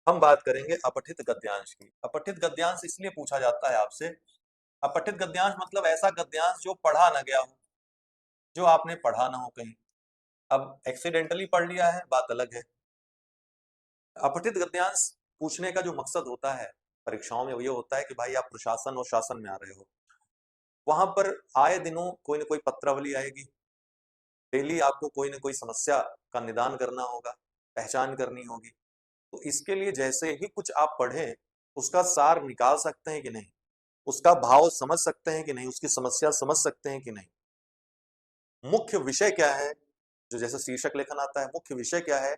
हम बात करेंगे अपठित गद्यांश की। अपठित गद्यांश इसलिए पूछा जाता है आपसे, अपठित गद्यांश मतलब ऐसा गद्यांश जो पढ़ा ना गया हो, जो आपने पढ़ा ना हो कहीं। अब एक्सीडेंटली पढ़ लिया है, बात अलग है। अपठित गद्यांश पूछने का जो मकसद होता है परीक्षाओं में, वो ये होता है कि भाई आप प्रशासन और शासन में आ रहे हो, वहां पर आए दिनों कोई ना कोई पत्रावली आएगी, डेली आपको कोई ना कोई समस्या का निदान करना होगा, पहचान करनी होगी। तो इसके लिए जैसे ही कुछ आप पढ़ें, उसका सार निकाल सकते हैं कि नहीं, उसका भाव समझ सकते हैं कि नहीं, उसकी समस्या समझ सकते हैं कि नहीं, मुख्य विषय क्या है, जो जैसे शीर्षक लेखन आता है, मुख्य विषय क्या है,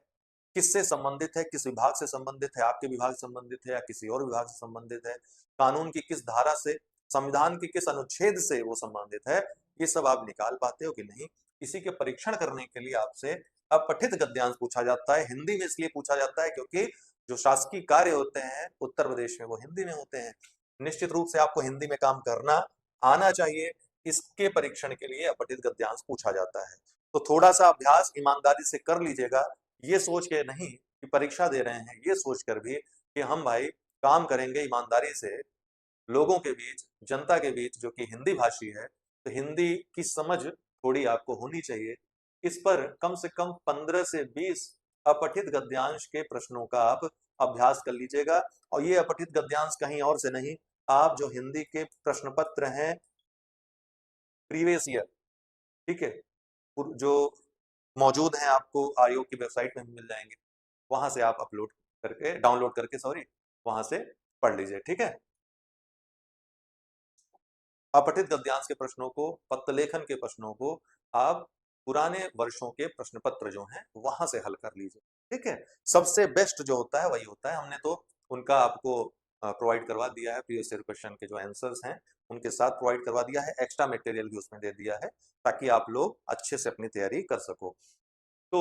किससे संबंधित है, किस विभाग से संबंधित है, आपके विभाग से संबंधित है या किसी और विभाग से संबंधित है, कानून की किस धारा से, संविधान के किस अनुच्छेद से वो संबंधित है, ये सब आप निकाल पाते हो कि नहीं। इसी के परीक्षण करने के लिए आपसे अपठित गद्यांश पूछा जाता है। हिंदी में इसलिए पूछा जाता है क्योंकि जो शासकीय कार्य होते हैं उत्तर प्रदेश में वो हिंदी में होते हैं। निश्चित रूप से आपको हिंदी में काम करना आना चाहिए। इसके परीक्षण के लिए अपठित गद्यांश पूछा जाता है। तो थोड़ा सा अभ्यास ईमानदारी से कर लीजिएगा, ये सोच के नहीं कि परीक्षा दे रहे हैं, ये सोचकर भी कि हम भाई काम करेंगे ईमानदारी से लोगों के बीच, जनता के बीच जो कि हिंदी भाषी है, तो हिंदी की समझ थोड़ी आपको होनी चाहिए। इस पर कम से कम 15 से 20 अपठित गद्यांश के प्रश्नों का आप अभ्यास कर लीजिएगा। और ये अपठित गद्यांश कहीं और से नहीं, आप जो हिंदी के प्रश्न पत्र हैं प्रीवियस ईयर, ठीक है, जो मौजूद हैं, आपको आयोग की वेबसाइट में भी मिल जाएंगे, वहां से आप अपलोड करके, डाउनलोड करके सॉरी, वहां से पढ़ लीजिए, ठीक है। अपठित गद्यांश के प्रश्नों को, पत्रलेखन के प्रश्नों को आप पुराने वर्षों के प्रश्न पत्र जो हैं वहां से हल कर लीजिए, ठीक है। सबसे बेस्ट जो होता है वही होता है, हमने तो उनका आपको प्रोवाइड करवा दिया है, प्रीवियस ईयर क्वेश्चन के जो आंसर्स हैं उनके साथ प्रोवाइड करवा दिया है, एक्स्ट्रा मटेरियल भी उसमें दे दिया है ताकि आप लोग अच्छे से अपनी तैयारी कर सको। तो